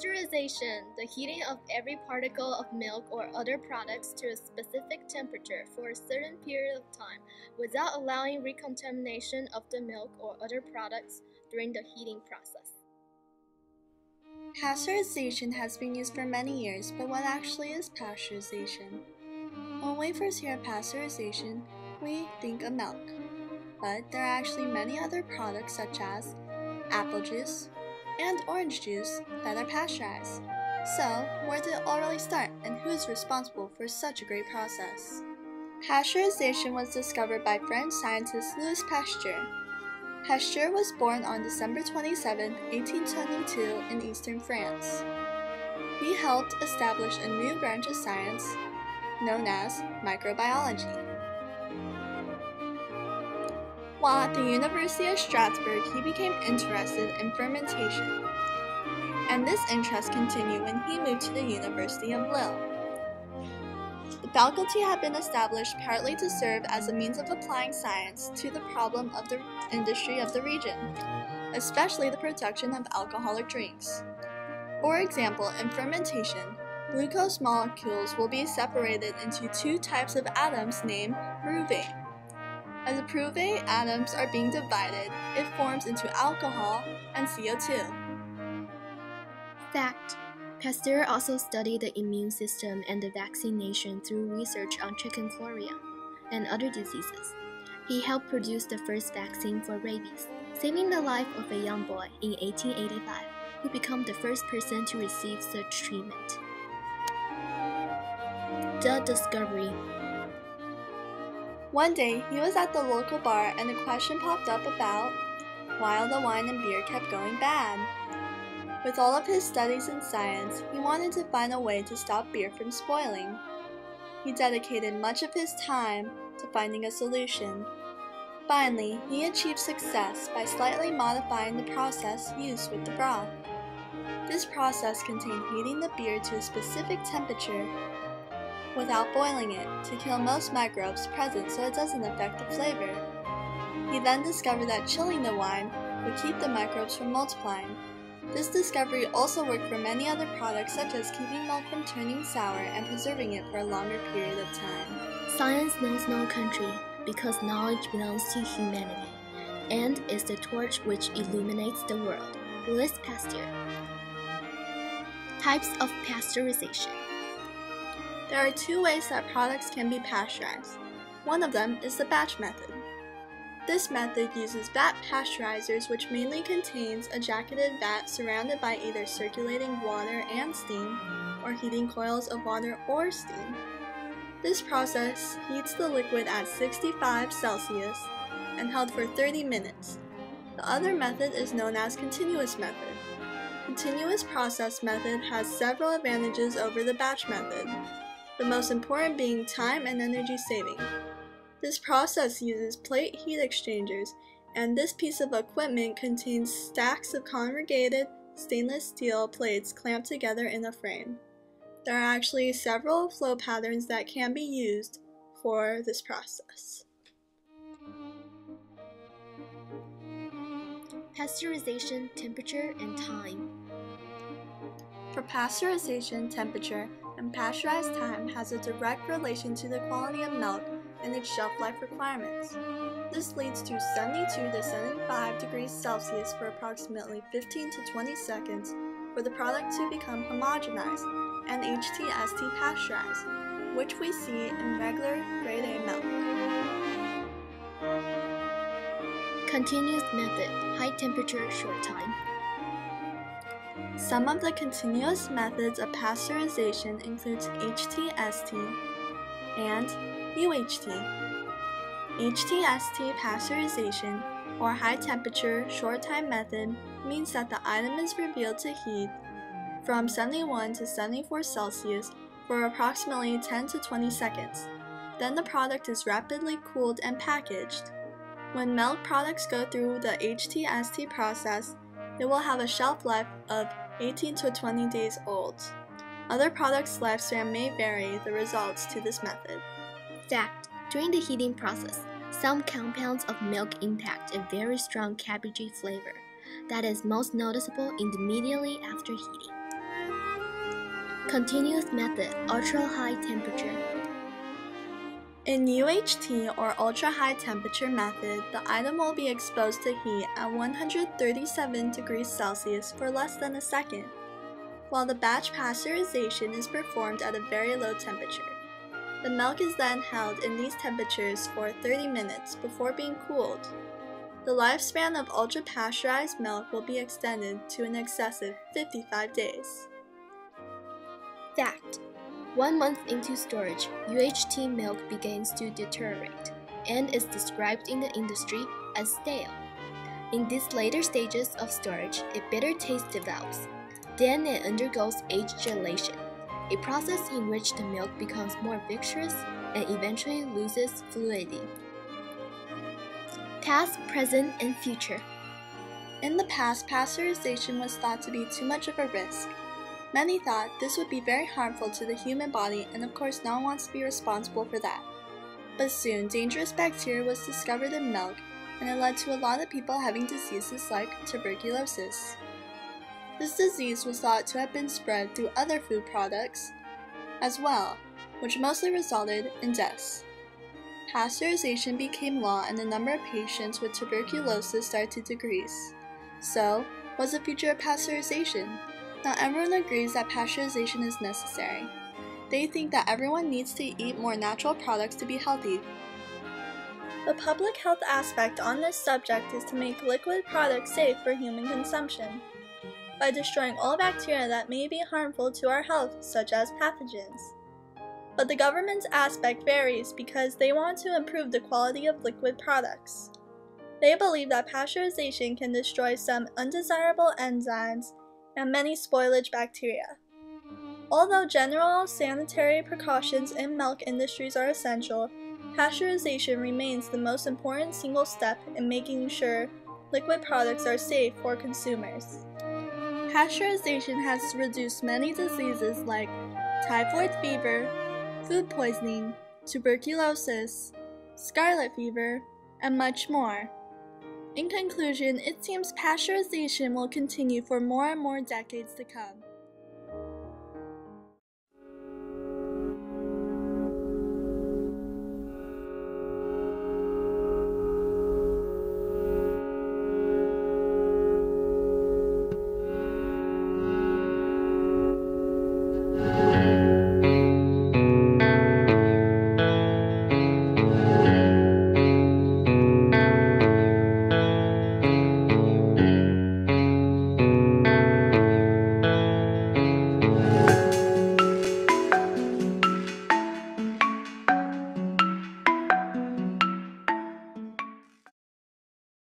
Pasteurization, the heating of every particle of milk or other products to a specific temperature for a certain period of time without allowing recontamination of the milk or other products during the heating process. Pasteurization has been used for many years, but what actually is pasteurization? When we first hear pasteurization, we think of milk, but there are actually many other products such as apple juice and orange juice that are pasteurized. So, where did it all really start, and who is responsible for such a great process? Pasteurization was discovered by French scientist Louis Pasteur. Pasteur was born on December 27, 1822 in eastern France. He helped establish a new branch of science known as microbiology. While at the University of Strasbourg, he became interested in fermentation, and this interest continued when he moved to the University of Lille. The faculty had been established partly to serve as a means of applying science to the problem of the industry of the region, especially the production of alcoholic drinks. For example, in fermentation, glucose molecules will be separated into two types of atoms named pyruvate. As the pyruvate atoms are being divided, it forms into alcohol and CO2. Fact: Pasteur also studied the immune system and the vaccination through research on chikungunya and other diseases. He helped produce the first vaccine for rabies, saving the life of a young boy in 1885, who became the first person to receive such treatment. The discovery. One day, he was at the local bar and a question popped up about why the wine and beer kept going bad. With all of his studies in science, he wanted to find a way to stop beer from spoiling. He dedicated much of his time to finding a solution. Finally, he achieved success by slightly modifying the process used with the broth. This process contained heating the beer to a specific temperature without boiling it to kill most microbes present so it doesn't affect the flavor. He then discovered that chilling the wine would keep the microbes from multiplying. This discovery also worked for many other products such as keeping milk from turning sour and preserving it for a longer period of time. Science knows no country because knowledge belongs to humanity and is the torch which illuminates the world. Louis Pasteur. Types of pasteurization. There are two ways that products can be pasteurized. One of them is the batch method. This method uses vat pasteurizers, which mainly contains a jacketed vat surrounded by either circulating water and steam, or heating coils of water or steam. This process heats the liquid at 65 Celsius and held for 30 minutes. The other method is known as continuous method. Continuous process method has several advantages over the batch method, the most important being time and energy saving. This process uses plate heat exchangers, and this piece of equipment contains stacks of corrugated stainless steel plates clamped together in a frame. There are actually several flow patterns that can be used for this process. Pasteurization, temperature, and time. For pasteurization, temperature and pasteurized time has a direct relation to the quality of milk and its shelf life requirements. This leads to 72 to 75 degrees Celsius for approximately 15 to 20 seconds for the product to become homogenized and HTST pasteurized, which we see in regular grade A milk. Continuous method, high temperature, short time. Some of the continuous methods of pasteurization includes HTST and UHT. HTST pasteurization, or high temperature, short time method, means that the item is revealed to heat from 71 to 74 Celsius for approximately 10 to 20 seconds. Then the product is rapidly cooled and packaged. When milk products go through the HTST process, it will have a shelf life of 18 to 20 days old. Other products' lifespan may vary the results to this method. Fact: during the heating process, some compounds of milk impact a very strong cabbagey flavor that is most noticeable immediately after heating. Continuous method, ultra-high temperature. In UHT or ultra-high temperature method, the item will be exposed to heat at 137 degrees Celsius for less than a second, while the batch pasteurization is performed at a very low temperature. The milk is then held in these temperatures for 30 minutes before being cooled. The lifespan of ultra-pasteurized milk will be extended to an excessive 55 days. Fact: 1 month into storage, UHT milk begins to deteriorate and is described in the industry as stale. In these later stages of storage, a bitter taste develops. Then it undergoes age gelation, a process in which the milk becomes more viscous and eventually loses fluidity. Past, present, and future. In the past, pasteurization was thought to be too much of a risk. Many thought this would be very harmful to the human body, and of course no one wants to be responsible for that. But soon, dangerous bacteria was discovered in milk, and it led to a lot of people having diseases like tuberculosis. This disease was thought to have been spread through other food products as well, which mostly resulted in deaths. Pasteurization became law and the number of patients with tuberculosis started to decrease. So, what's the future of pasteurization? Not everyone agrees that pasteurization is necessary. They think that everyone needs to eat more natural products to be healthy. The public health aspect on this subject is to make liquid products safe for human consumption by destroying all bacteria that may be harmful to our health, such as pathogens. But the government's aspect varies because they want to improve the quality of liquid products. They believe that pasteurization can destroy some undesirable enzymes and many spoilage bacteria. Although general sanitary precautions in milk industries are essential, pasteurization remains the most important single step in making sure liquid products are safe for consumers. Pasteurization has reduced many diseases like typhoid fever, food poisoning, tuberculosis, scarlet fever, and much more. In conclusion, it seems pasteurization will continue for more and more decades to come.